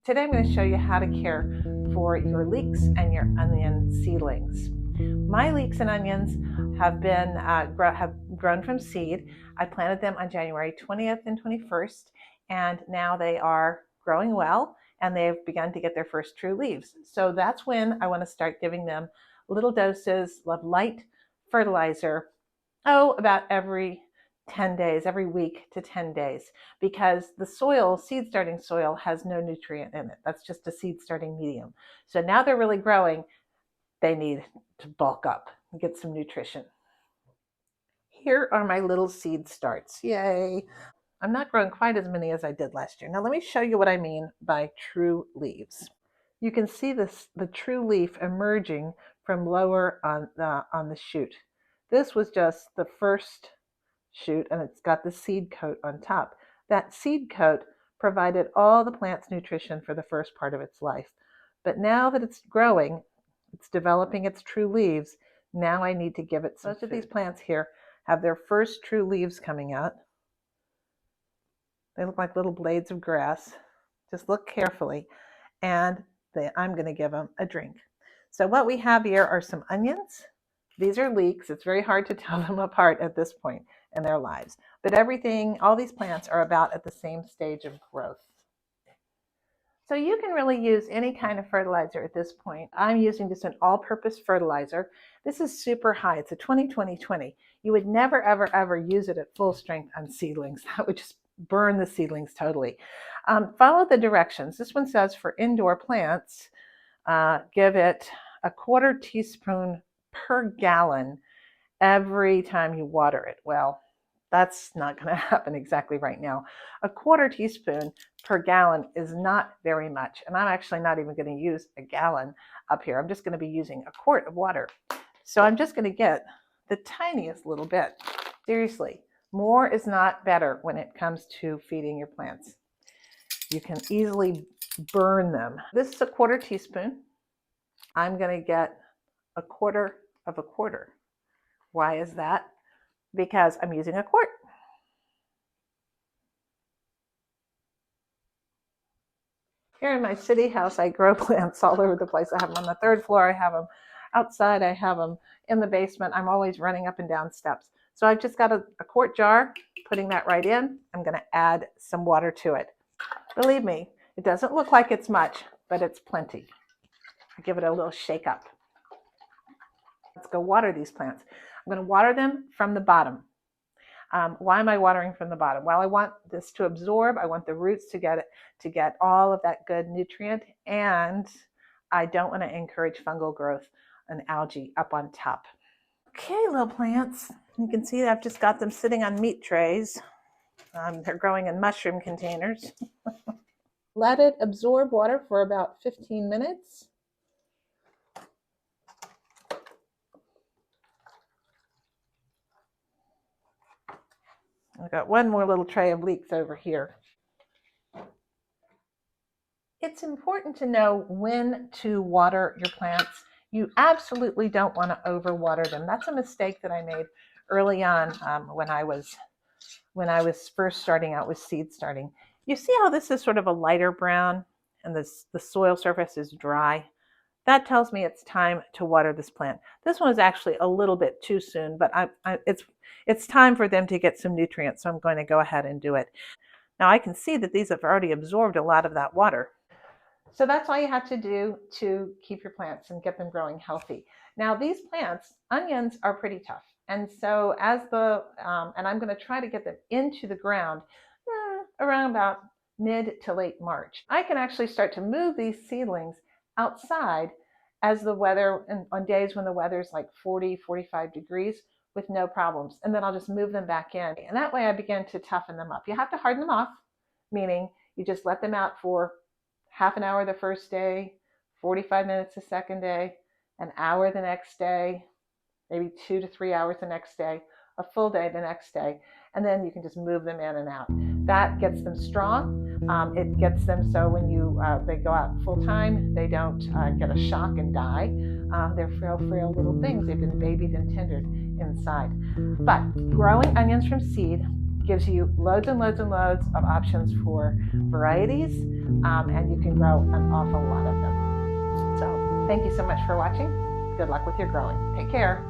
Today I'm going to show you how to care for your leeks and your onion seedlings. My leeks and onions have grown from seed. I planted them on January 20th and 21st, and now they are growing well and they've begun to get their first true leaves. So that's when I want to start giving them little doses of light fertilizer, about every 10 days, every week to 10 days, because the soil, seed starting soil, has no nutrient in it. That's just a seed starting medium. So now they're really growing, they need to bulk up and get some nutrition. Here are my little seed starts. Yay! I'm not growing quite as many as I did last year. Now let me show you what I mean by true leaves. You can see the true leaf emerging from lower on the shoot. This was just the first shoot, and it's got the seed coat on top. That seed coat provided all the plant's nutrition for the first part of its life. But now that it's growing, it's developing its true leaves, now I need to give it some food. Most of these plants here have their first true leaves coming out. They look like little blades of grass. Just look carefully, and I'm going to give them a drink. So what we have here are some onions. These are leeks. It's very hard to tell them apart at this point in their lives. But all these plants are about at the same stage of growth. So you can really use any kind of fertilizer at this point. I'm using just an all-purpose fertilizer. This is super high. It's a 20-20-20. You would never, ever, ever use it at full strength on seedlings. That would just burn the seedlings totally. Follow the directions. This one says for indoor plants, give it a 1/4 teaspoon per gallon every time you water it. Well, that's not going to happen exactly right now. A 1/4 teaspoon per gallon is not very much, and I'm actually not even going to use a gallon up here. I'm just going to be using a quart of water. So I'm just going to get the tiniest little bit. Seriously, more is not better when it comes to feeding your plants. You can easily burn them. This is a 1/4 teaspoon. I'm going to get a 1/4 of a 1/4. Why is that? Because I'm using a quart. Here in my city house, I grow plants all over the place. I have them on the 3rd floor. I have them outside. I have them in the basement. I'm always running up and down steps. So I've just got a quart jar, putting that right in. I'm going to add some water to it. Believe me, it doesn't look like it's much, but it's plenty. I give it a little shake up. Let's go water these plants. I'm going to water them from the bottom. Why am I watering from the bottom? Well, I want this to absorb. I want the roots to get all of that good nutrient, and I don't want to encourage fungal growth and algae up on top. Okay, little plants. You can see I've just got them sitting on meat trays. They're growing in mushroom containers. Let it absorb water for about 15 minutes. I've got one more little tray of leeks over here. It's important to know when to water your plants. You absolutely don't want to overwater them. That's a mistake that I made early on when I was first starting out with seed starting. You see how this is sort of a lighter brown and the soil surface is dry? That tells me it's time to water this plant. This one is actually a little bit too soon, but it's time for them to get some nutrients, so I'm going to go ahead and do it. Now I can see that these have already absorbed a lot of that water. So that's all you have to do to keep your plants and get them growing healthy. Now these plants, onions, are pretty tough. And so and I'm going to try to get them into the ground around about mid to late March. I can actually start to move these seedlings outside as the weather, and on days when the weather's like 40, 45 degrees with no problems. And then I'll just move them back in. And that way I begin to toughen them up. You have to harden them off, meaning you just let them out for half an hour the first day, 45 minutes the second day, an hour the next day, maybe 2 to 3 hours the next day, a full day the next day, and then you can just move them in and out. That gets them strong. It gets them so when they go out full time, they don't get a shock and die. They're frail little things. They've been babied and tendered inside. But growing onions from seed gives you loads and loads and loads of options for varieties, and you can grow an awful lot of them. So thank you so much for watching. Good luck with your growing. Take care.